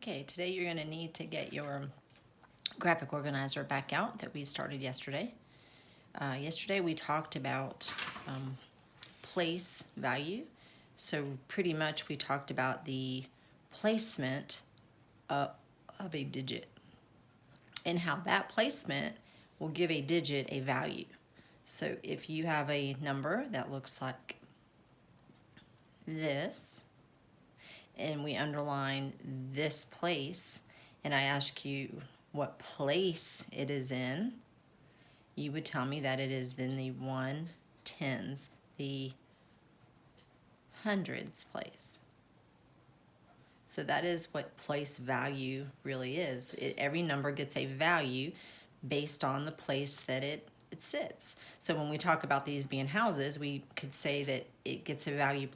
Okay, today you're going to need to get your graphic organizer back out that we started yesterday. Yesterday we talked about place value. So pretty much we talked about the placement of a digit and how that placement will give a digit a value. So if you have a number that looks like this, and we underline this place, and I ask you what place it is in, you would tell me that it is in the 1/10s, the hundreds place. So that is what place value really is. Every number gets a value based on the place that it sits. So when we talk about these being houses, we could say that it gets a value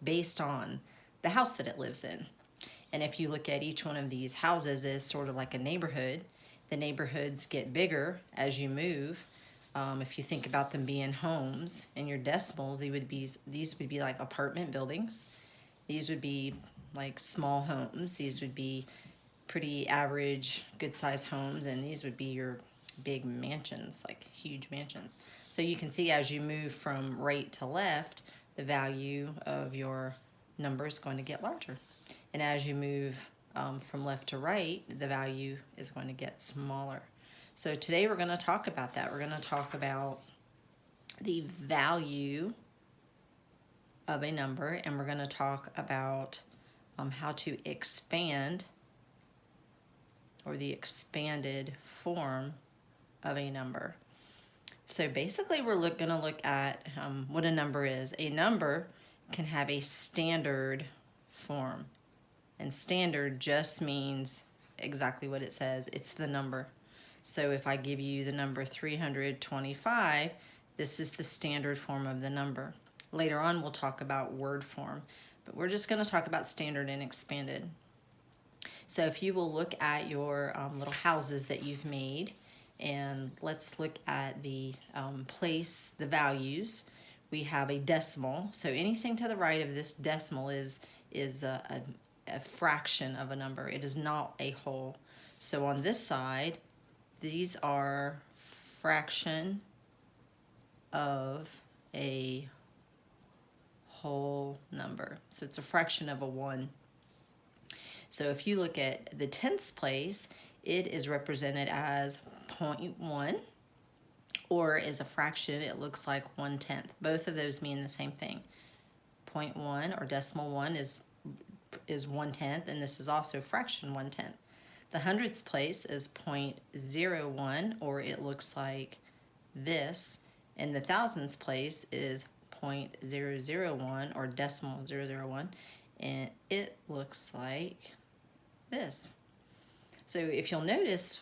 based on the house that it lives in. And if you look at each one of these houses as sort of like a neighborhood, the neighborhoods get bigger as you move. If you think about them being homes and your decimals, these would be like apartment buildings. These would be like small homes. These would be pretty average, good size homes, and these would be your big mansions, like huge mansions. So you can see as you move from right to left, the value of your number is going to get larger. And as you move from left to right, the value is going to get smaller. So today we're going to talk about that. We're going to talk about the value of a number, and we're going to talk about how to expand, or the expanded form of a number. So basically we're going to look at what a number is. A number can have a standard form, and standard just means exactly what it says. It's the number. So if I give you the number 325, this is the standard form of the number. Later on we'll talk about word form, but we're just going to talk about standard and expanded. So if you will look at your little houses that you've made, and let's look at the place, the values. We have a decimal. So anything to the right of this decimal is a fraction of a number. It is not a whole. So on this side, these are fraction of a whole number. So it's a fraction of a 1. So if you look at the tenths place, it is represented as 0.1, or as a fraction, it looks like 1/10. Both of those mean the same thing. 0.1 or decimal 1 is 1/10, and this is also fraction 1/10. The hundredths place is 0.01, or it looks like this, and the thousands place is 0.001, or decimal 001, and it looks like this. So if you'll notice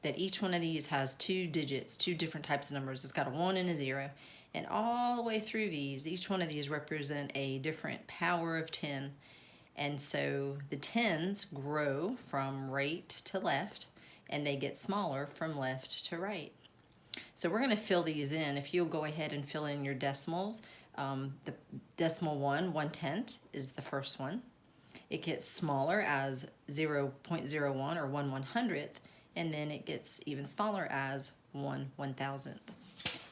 that each one of these has two digits, two different types of numbers. It's got a 1 and a 0, and all the way through these, each one of these represent a different power of 10. And so the tens grow from right to left, and they get smaller from left to right. So we're going to fill these in. If you'll go ahead and fill in your decimals, the decimal 1/10 is the first one. It gets smaller as 0.01 or 1/100th, and then it gets even smaller as 1/1000th.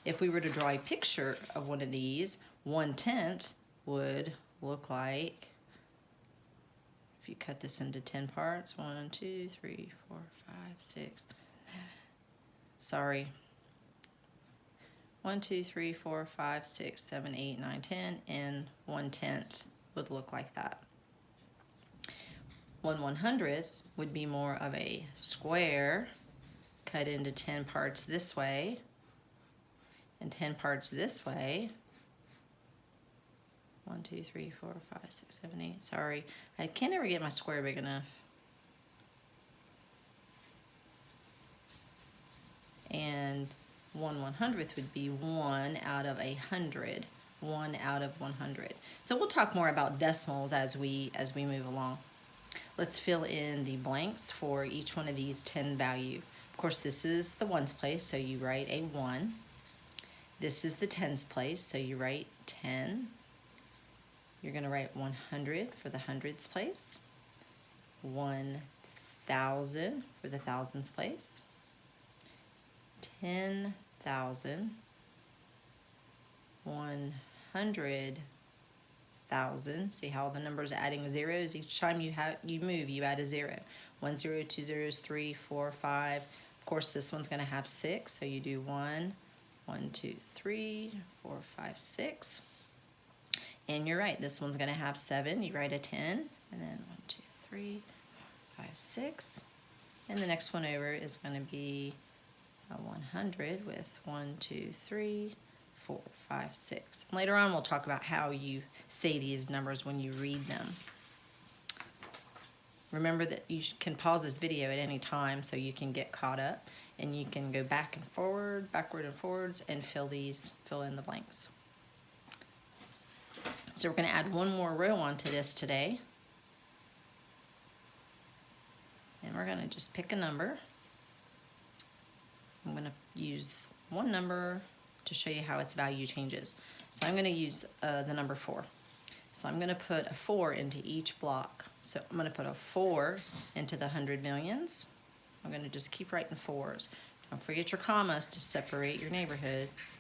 If we were to draw a picture of one of these, 1/10 would look like, if you cut this into 10 parts, 1, 2, 3, 4, 5, 6, sorry, 1, 2, 3, 4, 5, 6, 7, 8, 9, 10, and 1/10 would look like that. 1/100th would be more of a square cut into 10 parts this way and 10 parts this way. 1, 2, 3, 4, 5, 6, 7, 8. Sorry, I can't ever get my square big enough. And 1/100th would be 1 out of 100. 1 out of 100. So we'll talk more about decimals as we move along. Let's fill in the blanks for each one of these 10 value. Of course, this is the ones place, so you write a 1. This is the tens place, so you write 10. You're going to write 100 for the hundreds place. 1,000 for the thousands place. 10,000. 100,000. See how the numbers are adding zeros? Each time you move, you add a 0. 1 0, 2 zeros, 3, 4, 5. Of course, this one's going to have 6, so you do 1, 1, 2, 3, 4, 5, 6. And you're right, this one's going to have 7. You write a 10, and then 1, 2, 3, 5, 6. And the next one over is going to be a 100 with 1, 2, 3, 4, 5, 6. Later on, we'll talk about how you say these numbers when you read them. Remember that you can pause this video at any time so you can get caught up, and you can go back and forward, backward and forwards, and fill in the blanks. So we're going to add one more row onto this today. And we're going to just pick a number. I'm going to use one number to show you how its value changes. So I'm going to use the number 4. So I'm going to put a 4 into each block. So I'm going to put a 4 into the 100 millions. I'm going to just keep writing 4s. Don't forget your commas to separate your neighborhoods.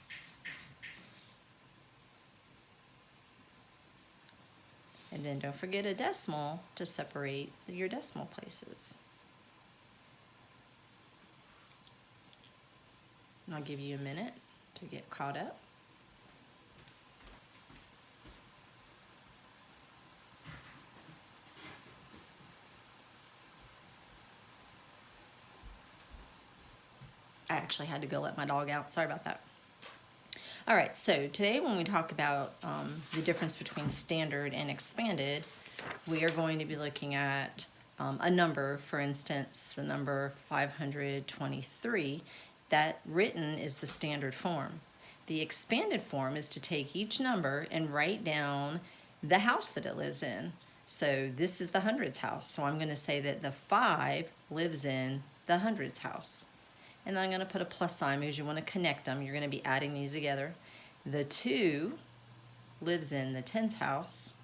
And then don't forget a decimal to separate your decimal places. And I'll give you a minute to get caught up. I actually had to go let my dog out. Sorry about that. All right, so today when we talk about the difference between standard and expanded, we are going to be looking at a number, for instance, the number 523. That written is the standard form. The expanded form is to take each number and write down the house that it lives in. So this is the hundreds house. So I'm going to say that the 5 lives in the hundreds house. And then I'm going to put a plus sign because you want to connect them. You're going to be adding these together. The 2 lives in the tens house,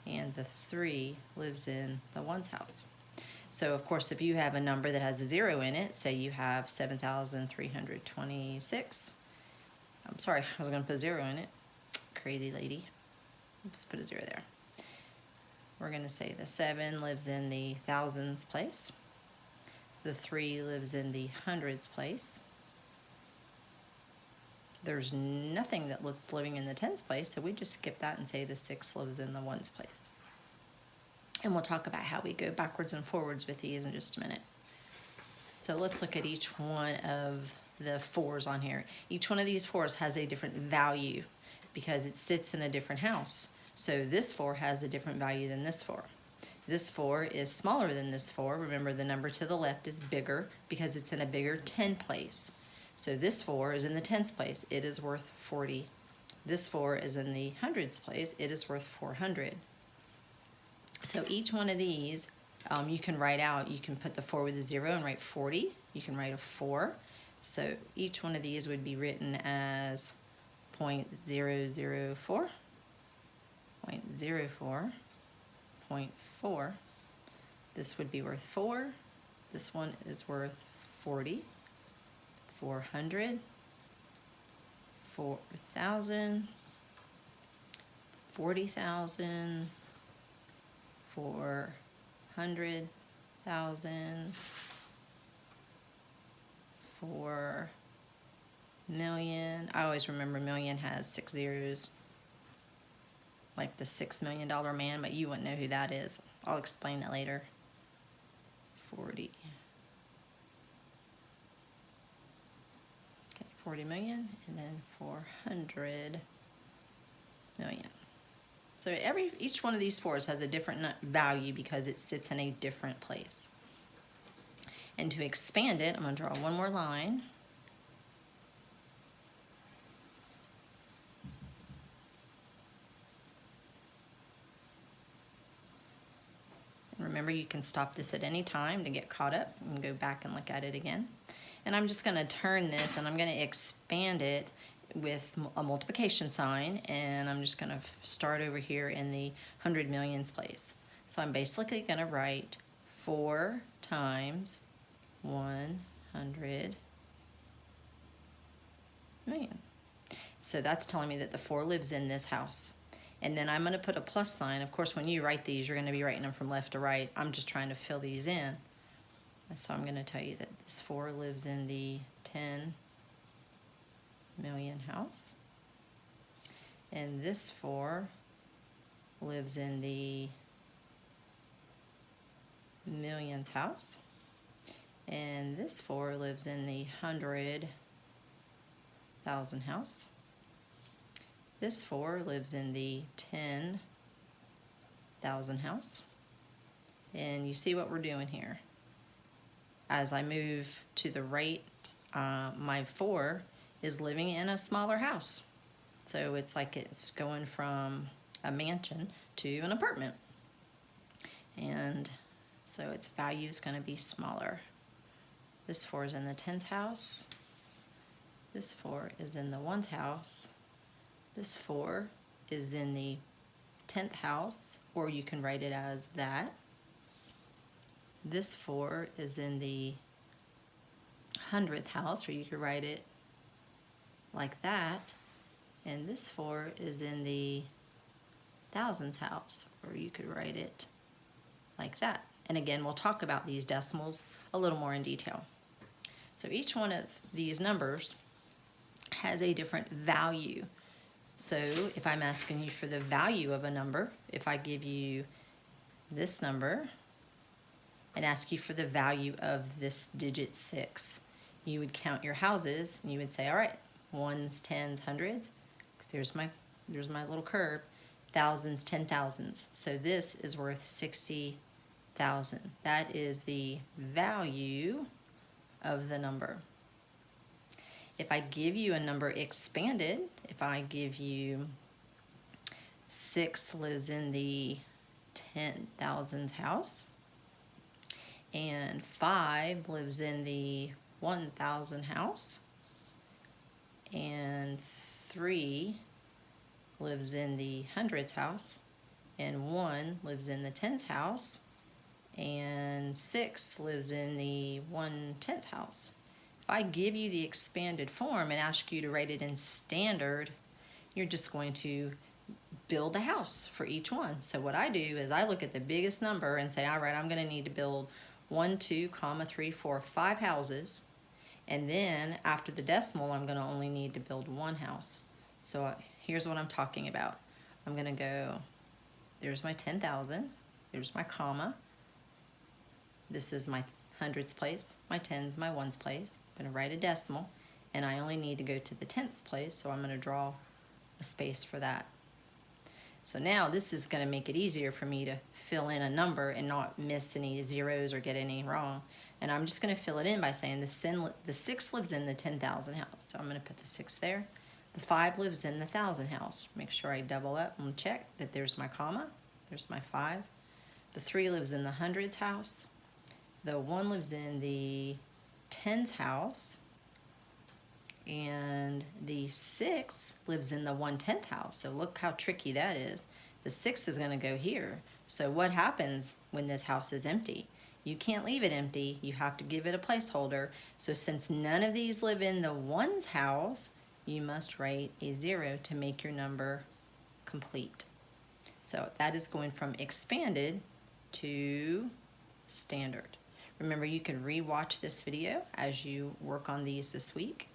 and the 3 lives in the ones house. So of course, if you have a number that has a 0 in it, say you have 7,326. I'm sorry, I was going to put a 0 in it. Crazy lady. Let's put a 0 there. We're going to say the 7 lives in the thousands place. The 3 lives in the hundreds place. There's nothing that's living in the tens place, so we just skip that and say the 6 lives in the ones place. And we'll talk about how we go backwards and forwards with these in just a minute. So let's look at each one of the 4s on here. Each one of these 4s has a different value because it sits in a different house. So this 4 has a different value than this 4. This 4 is smaller than this 4. Remember, the number to the left is bigger because it's in a bigger 10 place. So this 4 is in the tens place. It is worth 40. This 4 is in the hundreds place. It is worth 400. So each one of these, you can write out. You can put the 4 with a 0 and write 40. You can write a 4. So each one of these would be written as 0.004, 0.04, 0.4. This would be worth 4. This one is worth 40. 400, 4,000, 40,000, 400,000, 4 million. I always remember million has 6 zeros, like the $6 million man, but you wouldn't know who that is. I'll explain that later. 40. 40 million, and then 400 million. So each one of these 4s has a different value because it sits in a different place. And to expand it, I'm going to draw one more line. And remember, you can stop this at any time to get caught up and go back and look at it again. And I'm just going to turn this and I'm going to expand it with a multiplication sign, and I'm just going to start over here in the 100 millions place. So I'm basically going to write 4 times 100 million. So that's telling me that the 4 lives in this house. And then I'm going to put a plus sign. Of course, when you write these, you're going to be writing them from left to right. I'm just trying to fill these in. So I'm going to tell you that this 4 lives in the 10 million house. And this 4 lives in the millions house. And this 4 lives in the 100,000 house. This 4 lives in the 10,000 house. And you see what we're doing here. As I move to the right, my 4 is living in a smaller house. So it's like it's going from a mansion to an apartment. And so its value is going to be smaller. This 4 is in the 10th house. This 4 is in the 1st house. This 4 is in the 10th house, or you can write it as that. This 4 is in the 100th house, or you could write it like that. And this 4 is in the 1000th house, or you could write it like that. And again, we'll talk about these decimals a little more in detail. So each one of these numbers has a different value. So if I'm asking you for the value of a number, if I give you this number and ask you for the value of this digit 6, you would count your houses and you would say, all right, 1s, 10s, 100s. There's my little curve. 1000s, 10,000s. So this is worth 60,000. That is the value of the number. If I give you a number expanded, if I give you 6 lives in the 10,000 house, and 5 lives in the 1,000 house, and 3 lives in the 100th house, and 1 lives in the 10th house, and 6 lives in the 1/10th house. If I give you the expanded form and ask you to write it in standard, you're just going to build a house for each one. So what I do is I look at the biggest number and say, all right, I'm going to need to build 1, 2, 3, 4, 5 houses. And then after the decimal, I'm going to only need to build 1 house. So here's what I'm talking about. I'm going to go, there's my 10,000, there's my comma. This is my hundreds place, my tens, my ones place. I'm going to write a decimal, and I only need to go to the tenths place, so I'm going to draw a space for that. So now this is going to make it easier for me to fill in a number and not miss any zeros or get any wrong. And I'm just going to fill it in by saying the 6 lives in the 10,000 house. So I'm going to put the 6 there. The 5 lives in the 1,000 house. Make sure I double up and check that there's my comma. There's my 5. The 3 lives in the hundreds house. The 1 lives in the tens house. And the 6 lives in the 1/10th house. So look how tricky that is. The 6 is going to go here. So what happens when this house is empty? You can't leave it empty. You have to give it a placeholder. So since none of these live in the ones house, you must write a 0 to make your number complete. So that is going from expanded to standard. Remember, you can re-watch this video as you work on these this week.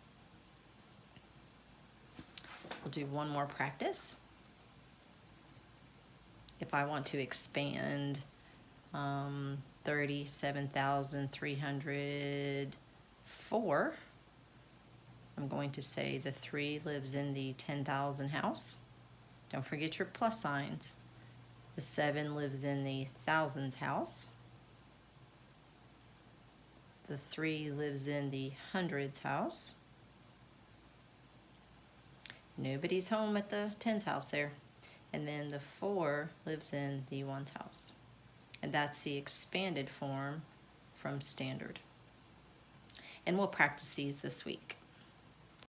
We'll do one more practice. If I want to expand 37,304, I'm going to say the 3 lives in the 10,000 house. Don't forget your plus signs. The 7 lives in the thousands house. The 3 lives in the hundreds house. Nobody's home at the tens house there. And then the 4 lives in the ones house. And that's the expanded form from standard. And we'll practice these this week.